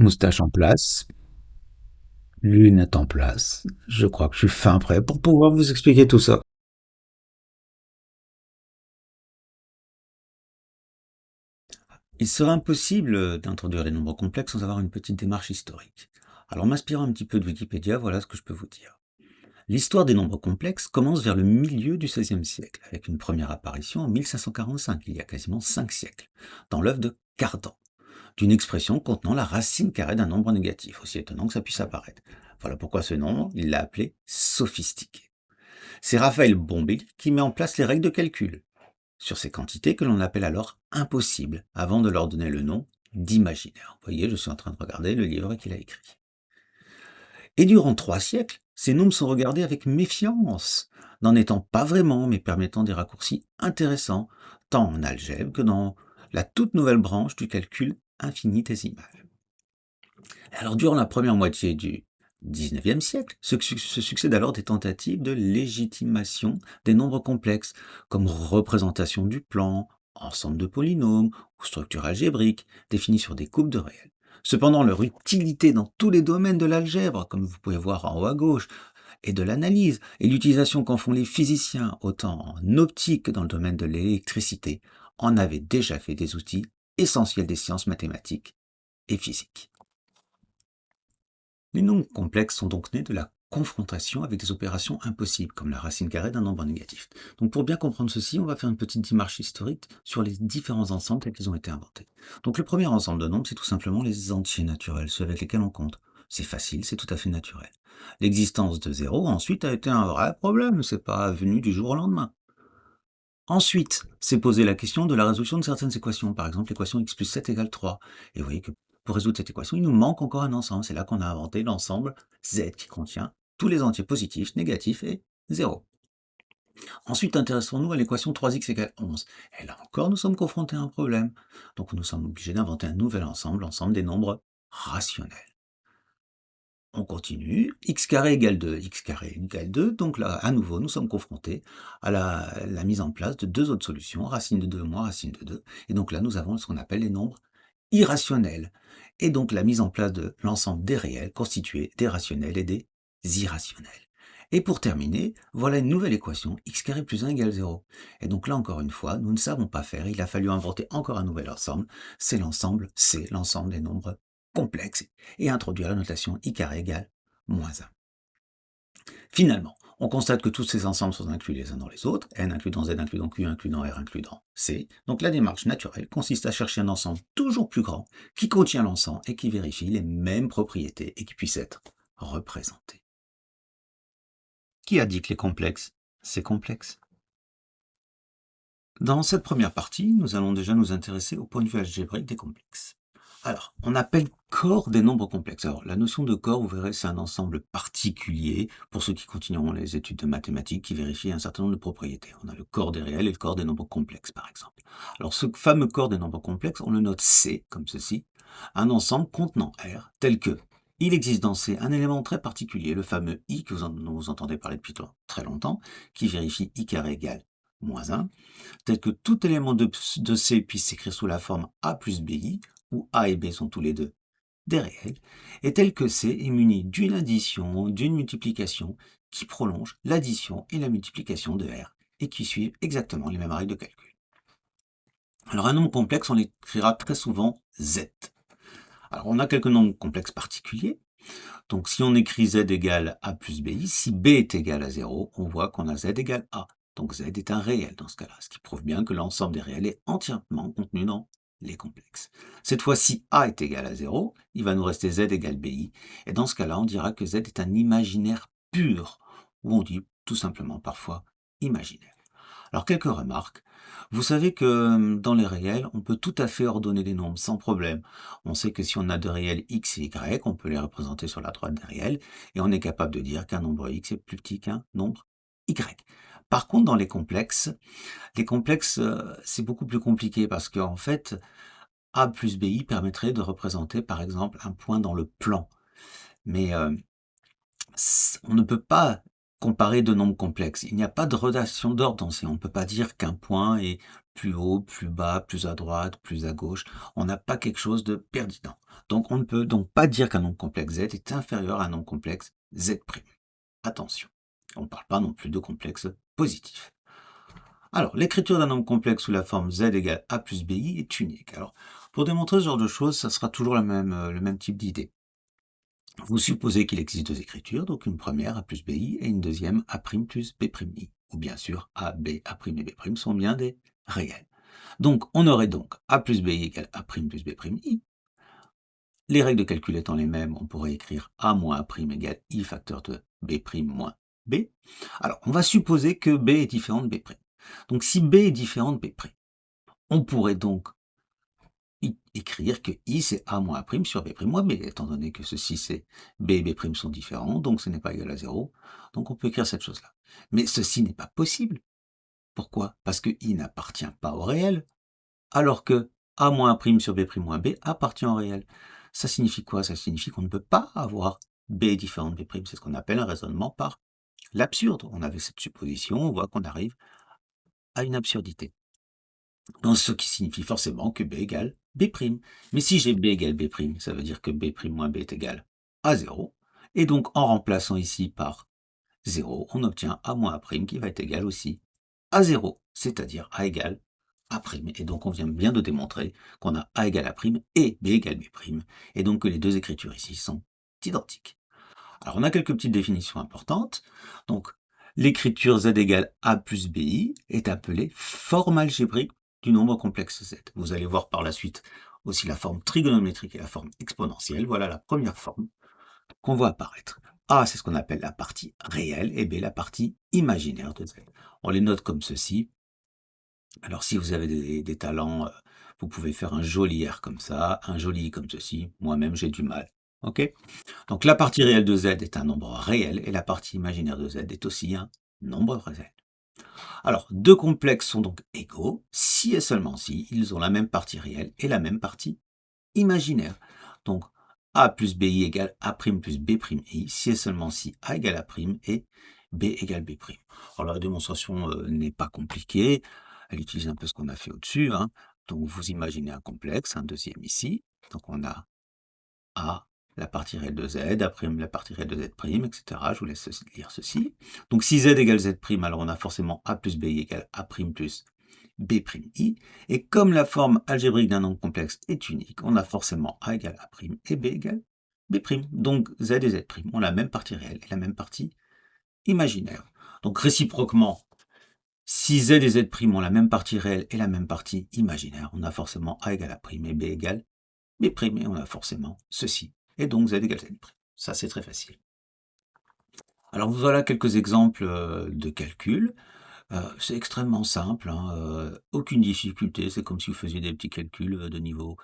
moustache en place, lunettes en place. Je crois que je suis fin prêt pour pouvoir vous expliquer tout ça. Il serait impossible d'introduire les nombres complexes sans avoir une petite démarche historique. Alors, m'inspirant un petit peu de Wikipédia, voilà ce que je peux vous dire. L'histoire des nombres complexes commence vers le milieu du XVIe siècle, avec une première apparition en 1545, il y a quasiment 5 siècles, dans l'œuvre de Cardan, d'une expression contenant la racine carrée d'un nombre négatif, aussi étonnant que ça puisse apparaître. Voilà pourquoi ce nombre, il l'a appelé sophistiqué. C'est Raphaël Bombelli qui met en place les règles de calcul sur ces quantités que l'on appelle alors impossibles, avant de leur donner le nom d'imaginaire. Vous voyez, je suis en train de regarder le livre qu'il a écrit. Et durant 3 siècles, ces nombres sont regardés avec méfiance, n'en étant pas vraiment, mais permettant des raccourcis intéressants, tant en algèbre que dans la toute nouvelle branche du calcul infinitésimal. Alors, durant la première moitié du XIXe siècle, se succèdent alors des tentatives de légitimation des nombres complexes, comme représentation du plan, ensemble de polynômes ou structure algébrique, définie sur des courbes de réel. Cependant, leur utilité dans tous les domaines de l'algèbre, comme vous pouvez voir en haut à gauche, et de l'analyse, et l'utilisation qu'en font les physiciens, autant en optique que dans le domaine de l'électricité, en avaient déjà fait des outils essentiels des sciences mathématiques et physiques. Les nombres complexes sont donc nés de la confrontation avec des opérations impossibles, comme la racine carrée d'un nombre négatif. Donc pour bien comprendre ceci, on va faire une petite démarche historique sur les différents ensembles tels qu'ils ont été inventés. Donc le premier ensemble de nombres, c'est tout simplement les entiers naturels, ceux avec lesquels on compte. C'est facile, c'est tout à fait naturel. L'existence de zéro, ensuite, a été un vrai problème, c'est pas venu du jour au lendemain. Ensuite, s'est posé la question de la résolution de certaines équations, par exemple l'équation x plus 7 égale 3. Et vous voyez que pour résoudre cette équation, il nous manque encore un ensemble. C'est là qu'on a inventé l'ensemble Z qui contient tous les entiers positifs, négatifs et 0. Ensuite, intéressons-nous à l'équation 3x égale 11. Et là encore, nous sommes confrontés à un problème. Donc nous sommes obligés d'inventer un nouvel ensemble, l'ensemble des nombres rationnels. On continue, x carré égale 2, x carré égale 2, donc là, à nouveau, nous sommes confrontés à la mise en place de deux autres solutions, racine de 2 moins racine de 2, et donc là, nous avons ce qu'on appelle les nombres irrationnels, et donc la mise en place de l'ensemble des réels constitués des rationnels et des irrationnels. Et pour terminer, voilà une nouvelle équation, x carré plus 1 égale 0. Et donc là, encore une fois, nous ne savons pas faire, il a fallu inventer encore un nouvel ensemble, c'est l'ensemble des nombres complexes, et introduire la notation i carré égale moins 1. Finalement, on constate que tous ces ensembles sont inclus les uns dans les autres, n inclus dans z inclus dans q inclus dans r inclus dans c. Donc la démarche naturelle consiste à chercher un ensemble toujours plus grand qui contient l'ensemble et qui vérifie les mêmes propriétés et qui puisse être représenté. Qui a dit que les complexes, c'est complexe? Dans cette première partie, nous allons déjà nous intéresser au point de vue algébrique des complexes. Alors, on appelle corps des nombres complexes. Alors, la notion de corps, vous verrez, c'est un ensemble particulier pour ceux qui continueront les études de mathématiques qui vérifient un certain nombre de propriétés. On a le corps des réels et le corps des nombres complexes, par exemple. Alors, ce fameux corps des nombres complexes, on le note C, comme ceci, un ensemble contenant R, tel que il existe dans C un élément très particulier, le fameux I que vous entendez parler depuis très longtemps, qui vérifie I carré égale moins 1, tel que tout élément de C puisse s'écrire sous la forme A plus BI, où A et B sont tous les deux des réels, et tel que C est muni d'une addition, d'une multiplication, qui prolonge l'addition et la multiplication de R, et qui suivent exactement les mêmes règles de calcul. Alors un nombre complexe, on l'écrira très souvent Z. Alors on a quelques nombres complexes particuliers. Donc si on écrit Z égale A plus BI, si B est égal à 0, on voit qu'on a Z égale A. Donc Z est un réel dans ce cas-là, ce qui prouve bien que l'ensemble des réels est entièrement contenu dans les complexes. Cette fois, si A est égal à 0, il va nous rester Z égale BI, et dans ce cas-là, on dira que Z est un imaginaire pur, ou on dit tout simplement parfois imaginaire. Alors quelques remarques. Vous savez que dans les réels, on peut tout à fait ordonner les nombres sans problème. On sait que si on a deux réels x et y, on peut les représenter sur la droite des réels, et on est capable de dire qu'un nombre x est plus petit qu'un nombre y. Par contre, dans les complexes, c'est beaucoup plus compliqué parce qu'en fait, a plus bi permettrait de représenter par exemple un point dans le plan. Mais on ne peut pas comparer deux nombres complexes. Il n'y a pas de relation d'ordre dans ces. On ne peut pas dire qu'un point est plus haut, plus bas, plus à droite, plus à gauche. On n'a pas quelque chose de pertinent. Donc on ne peut donc pas dire qu'un nombre complexe z est inférieur à un nombre complexe z'. Attention, on ne parle pas non plus de complexe positif. Alors, l'écriture d'un nombre complexe sous la forme z égale a plus bi est unique. Alors, pour démontrer ce genre de choses, ça sera toujours le même type d'idée. Vous supposez qu'il existe deux écritures, donc une première a plus bi et une deuxième a' plus b'i. Ou bien sûr, a, b, a' et b' sont bien des réels. Donc, on aurait donc a plus bi égale a' plus b'i. Les règles de calcul étant les mêmes, on pourrait écrire a moins a' égale i facteur de b' moins b. Alors, on va supposer que b est différent de b'. Donc, si b est différent de b', on pourrait donc écrire que i c'est a moins a' sur b' moins b, étant donné que ceci c'est b et b' sont différents, donc ce n'est pas égal à 0. Donc on peut écrire cette chose-là. Mais ceci n'est pas possible. Pourquoi? Parce que i n'appartient pas au réel, alors que a moins a' sur b' moins b appartient au réel. Ça signifie quoi? Ça signifie qu'on ne peut pas avoir b différent de b'. C'est ce qu'on appelle un raisonnement par l'absurde. On avait cette supposition, on voit qu'on arrive à une absurdité. Donc, ce qui signifie forcément que b égale b'. Mais si j'ai b égale b', ça veut dire que b' moins b est égal à 0. Et donc, en remplaçant ici par 0, on obtient a moins a' qui va être égal aussi à 0, c'est-à-dire a égale a'. Et donc, on vient bien de démontrer qu'on a a égale a' et b égale b', et donc que les deux écritures ici sont identiques. Alors, on a quelques petites définitions importantes. Donc, l'écriture z égale a plus bi est appelée forme algébrique du nombre complexe z. Vous allez voir par la suite aussi la forme trigonométrique et la forme exponentielle. Voilà la première forme qu'on voit apparaître. A, c'est ce qu'on appelle la partie réelle, et B, la partie imaginaire de z. On les note comme ceci. Alors, si vous avez des talents, vous pouvez faire un joli R comme ça, un joli I comme ceci. Moi-même, j'ai du mal. OK? Donc, la partie réelle de z est un nombre réel, et la partie imaginaire de z est aussi un nombre réel. Alors, deux complexes sont donc égaux si et seulement si ils ont la même partie réelle et la même partie imaginaire. Donc, a plus bi égale a' plus b'i si et seulement si a égale a' et b égale b'. Alors, la démonstration n'est pas compliquée. Elle utilise un peu ce qu'on a fait au-dessus. Donc, vous imaginez un complexe, un deuxième ici. Donc, on a a, la partie réelle de z, a', la partie réelle de z', etc. Je vous laisse lire ceci. Donc, si z égale z', alors on a forcément a plus bi égale a' plus b'i. Et comme la forme algébrique d'un nombre complexe est unique, on a forcément a égale a' et b égale b'. Donc, z et z' ont la même partie réelle et la même partie imaginaire. Donc, réciproquement, si z et z' ont la même partie réelle et la même partie imaginaire, on a forcément a égale a' et b égale b', et on a forcément ceci. Et donc z égale z'. Ça, c'est très facile. Alors, voilà quelques exemples de calcul. C'est extrêmement simple, aucune difficulté. C'est comme si vous faisiez des petits calculs de niveau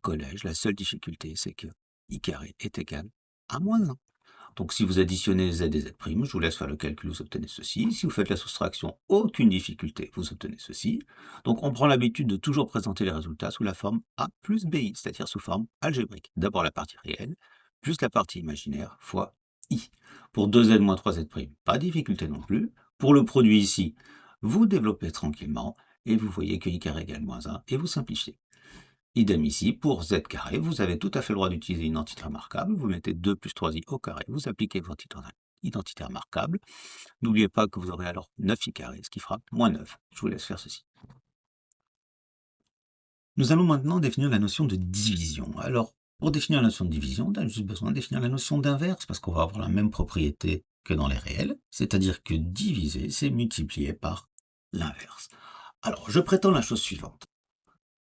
collège. La seule difficulté, c'est que i carré est égal à moins 1. Donc, si vous additionnez z et z', je vous laisse faire le calcul, vous obtenez ceci. Si vous faites la soustraction, aucune difficulté, vous obtenez ceci. Donc, on prend l'habitude de toujours présenter les résultats sous la forme a plus bi, c'est-à-dire sous forme algébrique. D'abord la partie réelle, plus la partie imaginaire, fois i. Pour 2z moins 3z', pas de difficulté non plus. Pour le produit ici, vous développez tranquillement, et vous voyez que i carré égale moins 1, et vous simplifiez. Idem ici, pour z carré, vous avez tout à fait le droit d'utiliser une entité remarquable. Vous mettez 2 plus 3i au carré, vous appliquez votre identité remarquable. N'oubliez pas que vous aurez alors 9i carré, ce qui fera moins 9. Je vous laisse faire ceci. Nous allons maintenant définir la notion de division. Alors, pour définir la notion de division, on a juste besoin de définir la notion d'inverse, parce qu'on va avoir la même propriété que dans les réels, c'est-à-dire que diviser, c'est multiplier par l'inverse. Alors, je prétends la chose suivante.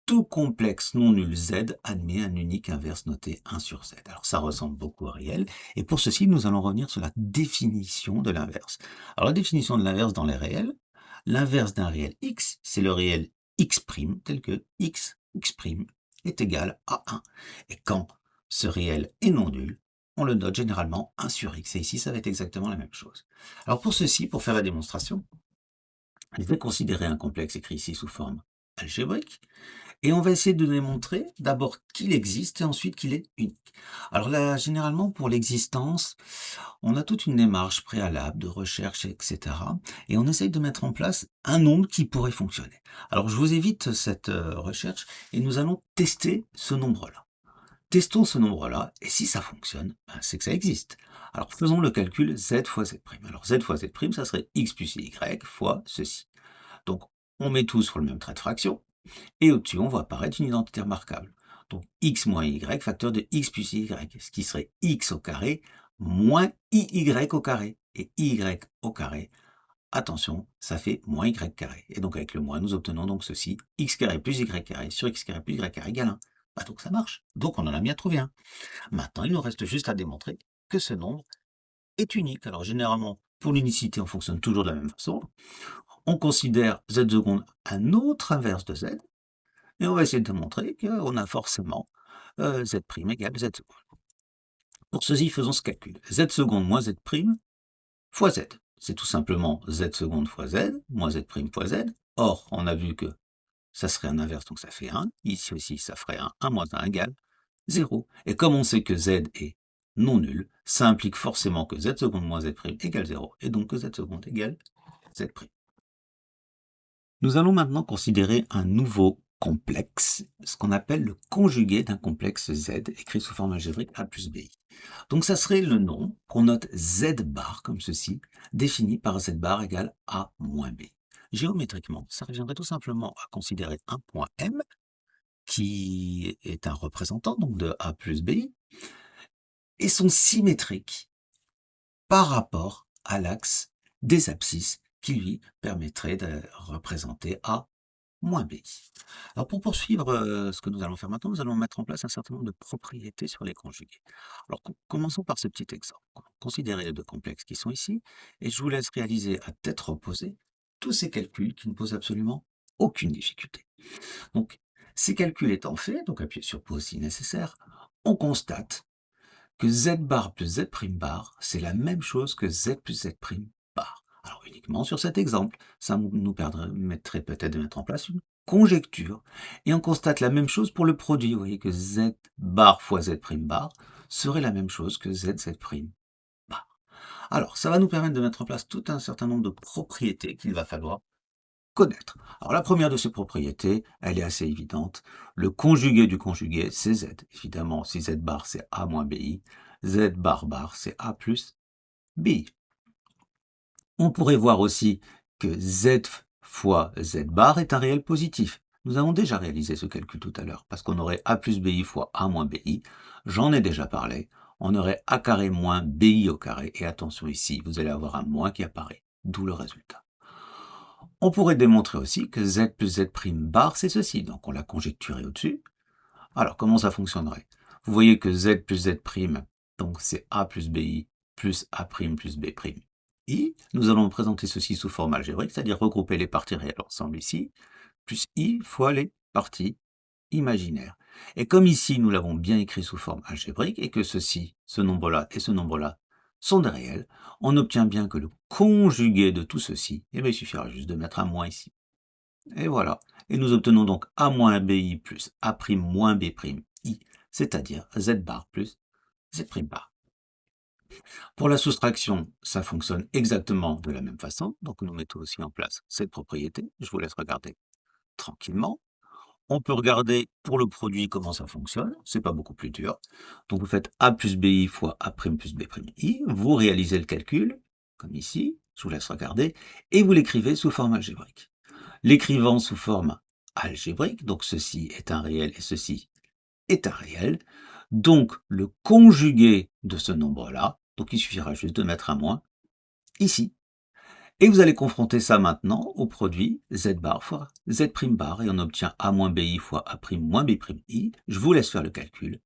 Tout complexe non nul z admet un unique inverse noté 1 sur z. Alors ça ressemble beaucoup au réel, et pour ceci, nous allons revenir sur la définition de l'inverse. Alors la définition de l'inverse dans les réels, l'inverse d'un réel x, c'est le réel x', tel que x est égal à 1. Et quand ce réel est non nul, on le note généralement 1 sur x, et ici ça va être exactement la même chose. Alors pour ceci, pour faire la démonstration, je vais considérer un complexe écrit ici sous forme algébrique, Et on va essayer de démontrer d'abord qu'il existe et ensuite qu'il est unique. Alors là, généralement, pour l'existence, on a toute une démarche préalable de recherche, etc. Et on essaye de mettre en place un nombre qui pourrait fonctionner. Alors je vous évite cette recherche et nous allons tester ce nombre-là. Testons ce nombre-là, et si ça fonctionne, ben, c'est que ça existe. Alors faisons le calcul z fois z'. Alors z fois z', ça serait x plus y fois ceci. Donc on met tout sur le même trait de fraction, et au-dessus on voit apparaître une identité remarquable. Donc x moins y, facteur de x plus y, ce qui serait x au carré moins iy au carré. Et y au carré, attention, ça fait moins y carré. Et donc avec le moins, nous obtenons donc ceci, x carré plus y carré sur x carré plus y carré égale 1. Bah donc ça marche. Donc on en a bien trouvé un. Maintenant, il nous reste juste à démontrer que ce nombre est unique. Alors généralement, pour l'unicité, on fonctionne toujours de la même façon. On considère z seconde un autre inverse de z, et on va essayer de montrer qu'on a forcément z' égale z seconde. Pour ceci, faisons ce calcul. Z seconde moins z' fois z. C'est tout simplement z seconde fois z, moins z' fois z. Or, on a vu que ça serait un inverse, donc ça fait 1. Ici aussi, ça ferait 1 moins 1 égale 0. Et comme on sait que z est non nul, ça implique forcément que z seconde moins z' égale 0, et donc que z seconde égale z'. Nous allons maintenant considérer un nouveau complexe, ce qu'on appelle le conjugué d'un complexe z, écrit sous forme algébrique a plus bi. Donc ça serait le nom qu'on note z bar comme ceci, défini par z bar égale a moins b. Géométriquement, ça reviendrait tout simplement à considérer un point M, qui est un représentant donc de a plus bi, et sont symétriques par rapport à l'axe des abscisses qui lui permettrait de représenter a moins b. Alors pour poursuivre ce que nous allons faire maintenant, nous allons mettre en place un certain nombre de propriétés sur les conjugués. Alors commençons par ce petit exemple. Considérez les deux complexes qui sont ici, et je vous laisse réaliser à tête reposée tous ces calculs qui ne posent absolument aucune difficulté. Donc ces calculs étant faits, donc appuyez sur pause si nécessaire, on constate que z bar plus z' bar, c'est la même chose que z plus z' bar. Alors uniquement sur cet exemple, ça nous permettrait peut-être de mettre en place une conjecture, et on constate la même chose pour le produit. Vous voyez que z bar fois z' bar serait la même chose que z bar. Alors ça va nous permettre de mettre en place tout un certain nombre de propriétés qu'il va falloir connaître. Alors la première de ces propriétés, elle est assez évidente. Le conjugué du conjugué, c'est z. Évidemment, si z bar c'est a moins bi, z bar bar c'est a plus bi. On pourrait voir aussi que z fois z bar est un réel positif. Nous avons déjà réalisé ce calcul tout à l'heure, parce qu'on aurait a plus bi fois a moins bi. J'en ai déjà parlé. On aurait a carré moins bi au carré. Et attention ici, vous allez avoir un moins qui apparaît, d'où le résultat. On pourrait démontrer aussi que z plus z' bar, c'est ceci. Donc on l'a conjecturé au-dessus. Alors comment ça fonctionnerait? Vous voyez que z plus z', donc c'est a plus bi plus a' plus b'. I, nous allons présenter ceci sous forme algébrique, c'est-à-dire regrouper les parties réelles ensemble ici, plus i fois les parties imaginaires. Et comme ici, nous l'avons bien écrit sous forme algébrique, et que ceci, ce nombre-là et ce nombre-là, sont des réels, on obtient bien que le conjugué de tout ceci, eh bien, il suffira juste de mettre un moins ici. Et voilà. Et nous obtenons donc a moins bi plus a' moins b' i, c'est-à-dire z bar plus z' bar. Pour la soustraction, ça fonctionne exactement de la même façon. Donc nous mettons aussi en place cette propriété. Je vous laisse regarder tranquillement. On peut regarder pour le produit comment ça fonctionne, c'est pas beaucoup plus dur. Donc vous faites a plus bi fois a' plus b'i, vous réalisez le calcul, comme ici, je vous laisse regarder, et vous l'écrivez sous forme algébrique. L'écrivant sous forme algébrique, donc ceci est un réel et ceci est un réel, donc le conjugué de ce nombre-là, donc il suffira juste de mettre un moins ici. Et vous allez confronter ça maintenant au produit z bar fois z' bar, et on obtient a moins bi fois a' moins b'i. Je vous laisse faire le calcul,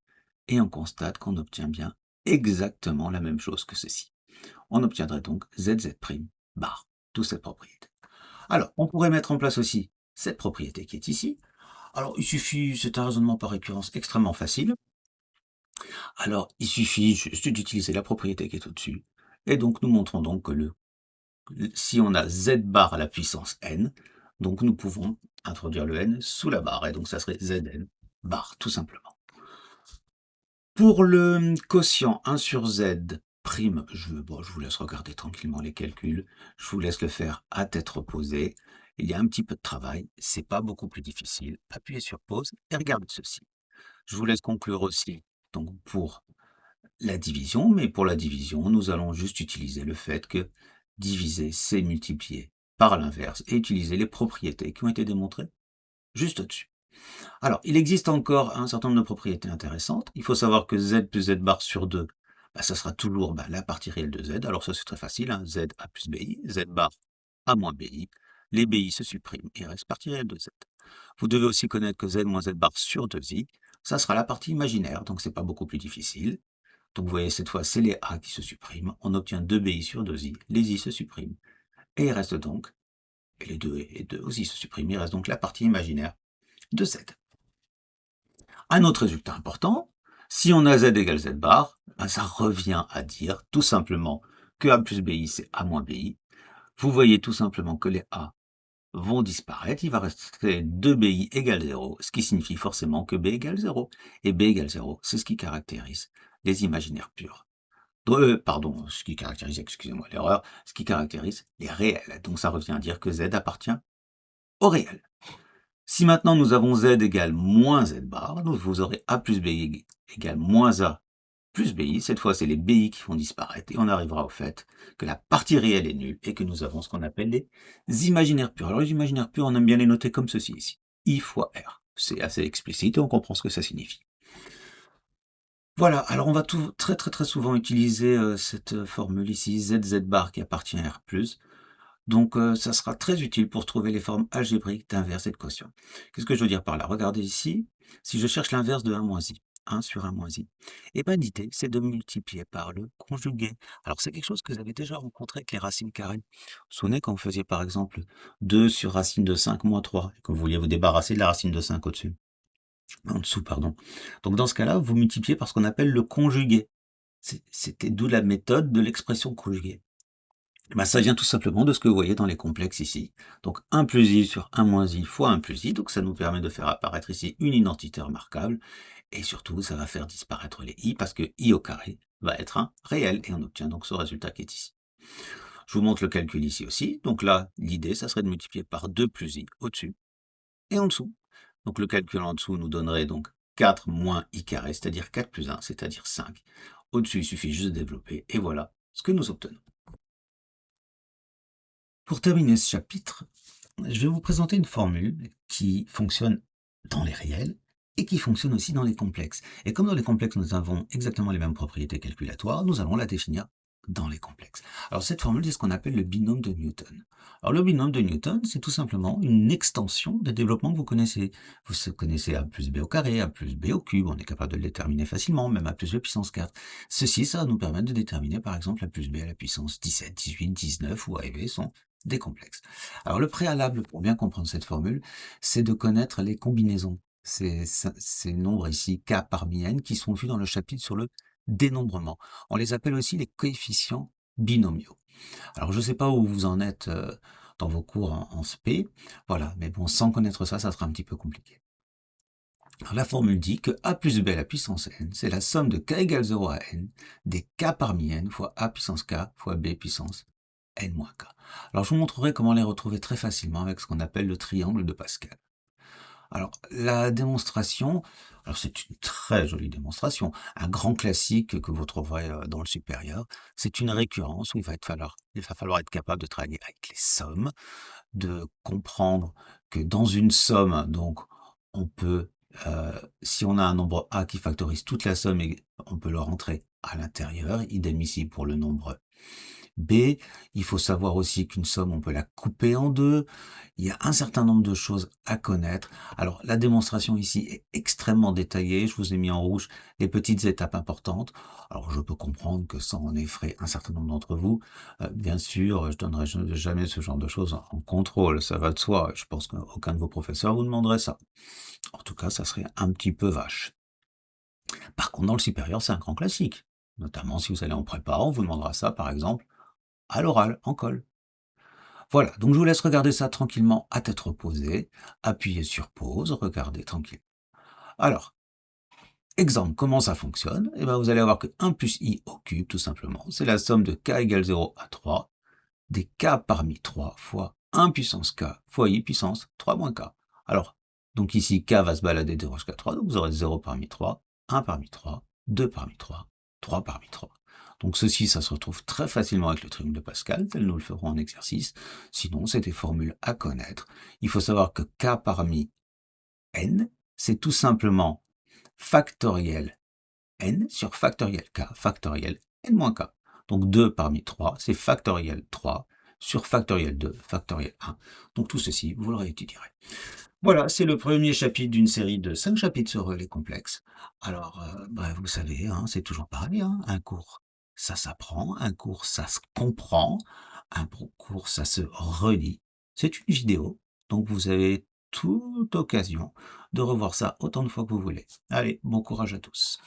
et on constate qu'on obtient bien exactement la même chose que ceci. On obtiendrait donc z' bar, d'où cette propriété. Alors, on pourrait mettre en place aussi cette propriété qui est ici. Alors, il suffit, c'est un raisonnement par récurrence extrêmement facile. Alors, il suffit juste d'utiliser la propriété qui est au-dessus. Et donc, nous montrons donc que si on a z bar à la puissance n, donc nous pouvons introduire le n sous la barre, et donc ça serait Zn barre, tout simplement. Pour le quotient 1 sur z prime, je vous laisse regarder tranquillement les calculs, je vous laisse le faire à tête reposée. Il y a un petit peu de travail, c'est pas beaucoup plus difficile. Appuyez sur pause et regardez ceci. Je vous laisse conclure aussi donc pour la division, mais pour la division, nous allons juste utiliser le fait que diviser, c'est multiplier par l'inverse et utiliser les propriétés qui ont été démontrées juste au-dessus. Alors, il existe encore un certain nombre de propriétés intéressantes. Il faut savoir que z plus z bar sur 2, ça sera toujours la partie réelle de z. Alors ça, c'est très facile, hein. Z a plus bi, z bar a moins bi. Les bi se suppriment et il reste partie réelle de z. Vous devez aussi connaître que z moins z bar sur 2i, ça sera la partie imaginaire, donc c'est pas beaucoup plus difficile. Donc vous voyez, cette fois, c'est les a qui se suppriment. On obtient 2bi sur 2i, les i se suppriment. Et il reste donc, et les 2 et 2 aussi se suppriment, il reste donc la partie imaginaire de z. Un autre résultat important, si on a z égale z bar, ça revient à dire tout simplement que a plus bi, c'est a moins bi. Vous voyez tout simplement que les a vont disparaître, il va rester 2bi égale 0, ce qui signifie forcément que b égale 0. Et b égale 0, c'est ce qui caractérise les imaginaires purs. Pardon, ce qui caractérise, excusez-moi l'erreur, ce qui caractérise les réels. Donc ça revient à dire que z appartient au réel. Si maintenant nous avons z égale moins z bar, donc vous aurez a plus bi égale moins a plus bi. Cette fois, c'est les bi qui vont disparaître et on arrivera au fait que la partie réelle est nulle et que nous avons ce qu'on appelle les imaginaires purs. Alors les imaginaires purs, on aime bien les noter comme ceci ici. I fois R. C'est assez explicite et on comprend ce que ça signifie. Voilà, alors on va très souvent utiliser cette formule ici, z bar qui appartient à R+. Donc ça sera très utile pour trouver les formes algébriques d'inverse et de quotient. Qu'est-ce que je veux dire par là? Regardez ici, si je cherche l'inverse de 1 moins i, 1 sur 1 moins i, et bien l'idée c'est de multiplier par le conjugué. Alors c'est quelque chose que vous avez déjà rencontré avec les racines carrées. Vous vous souvenez quand vous faisiez par exemple 2 sur racine de 5 moins 3, et que vous vouliez vous débarrasser de la racine de 5 au-dessus, en dessous, pardon. Donc dans ce cas-là, vous multipliez par ce qu'on appelle le conjugué. C'était d'où la méthode de l'expression conjuguée. Ça vient tout simplement de ce que vous voyez dans les complexes ici. Donc 1 plus i sur 1 moins i fois 1 plus i, donc ça nous permet de faire apparaître ici une identité remarquable, et surtout ça va faire disparaître les i, parce que i au carré va être un réel, et on obtient donc ce résultat qui est ici. Je vous montre le calcul ici aussi, donc là l'idée ça serait de multiplier par 2 plus i au-dessus et en dessous. Donc le calcul en dessous nous donnerait donc 4 moins i carré, c'est-à-dire 4 plus 1, c'est-à-dire 5. Au-dessus il suffit juste de développer, et voilà ce que nous obtenons. Pour terminer ce chapitre, je vais vous présenter une formule qui fonctionne dans les réels et qui fonctionne aussi dans les complexes. Et comme dans les complexes, nous avons exactement les mêmes propriétés calculatoires, nous allons la définir dans les complexes. Alors cette formule, c'est ce qu'on appelle le binôme de Newton. Alors le binôme de Newton, c'est tout simplement une extension des développements que vous connaissez. Vous connaissez a plus b au carré, a plus b au cube, on est capable de le déterminer facilement, même a plus b puissance 4. Ceci, ça va nous permettre de déterminer par exemple a plus b à la puissance 17, 18, 19 ou arriver sont des complexes. Alors le préalable pour bien comprendre cette formule, c'est de connaître les combinaisons. Ces nombres ici, k parmi n, qui sont vus dans le chapitre sur le dénombrement. On les appelle aussi les coefficients binomiaux. Alors je ne sais pas où vous en êtes dans vos cours en spé, voilà, mais bon, sans connaître ça, ça sera un petit peu compliqué. Alors, la formule dit que a plus b à la puissance n, c'est la somme de k égale 0 à n, des k parmi n fois a puissance k fois b puissance n moins k. Alors je vous montrerai comment les retrouver très facilement avec ce qu'on appelle le triangle de Pascal. Alors la démonstration, alors c'est une très jolie démonstration, un grand classique que vous trouverez dans le supérieur, c'est une récurrence où il va falloir être capable de travailler avec les sommes, de comprendre que dans une somme, donc on peut, si on a un nombre a qui factorise toute la somme, on peut le rentrer à l'intérieur, idem ici pour le nombre B, il faut savoir aussi qu'une somme, on peut la couper en deux. Il y a un certain nombre de choses à connaître. Alors, la démonstration ici est extrêmement détaillée. Je vous ai mis en rouge les petites étapes importantes. Alors, je peux comprendre que ça en effraie un certain nombre d'entre vous. Bien sûr, je donnerai jamais ce genre de choses en contrôle. Ça va de soi. Je pense qu'aucun de vos professeurs vous demanderait ça. En tout cas, ça serait un petit peu vache. Par contre, dans le supérieur, c'est un grand classique. Notamment si vous allez en prépa, on vous demandera ça, par exemple, à l'oral, en colle. Voilà, donc je vous laisse regarder ça tranquillement à tête reposée, appuyez sur pause, regardez tranquille. Alors, exemple, comment ça fonctionne? Eh ben, vous allez avoir que 1 plus i au cube, tout simplement, c'est la somme de k égale 0 à 3, des k parmi 3 fois 1 puissance k fois i puissance 3 moins k. Alors, donc ici, k va se balader de 0 jusqu'à 3, donc vous aurez 0 parmi 3, 1 parmi 3, 2 parmi 3, 3 parmi 3. Donc ceci, ça se retrouve très facilement avec le triangle de Pascal, tel nous le ferons en exercice. Sinon, c'est des formules à connaître. Il faut savoir que k parmi n, c'est tout simplement factoriel n sur factoriel k, factoriel n moins k. Donc 2 parmi 3, c'est factoriel 3 sur factoriel 2, factoriel 1. Donc tout ceci, vous le réétudierez. Voilà, c'est le premier chapitre d'une série de 5 chapitres sur les complexes. Alors, vous savez, hein, c'est toujours pareil, hein, un cours, ça s'apprend, un cours, ça se comprend, un cours, ça se relit. C'est une vidéo, donc vous avez toute occasion de revoir ça autant de fois que vous voulez. Allez, bon courage à tous.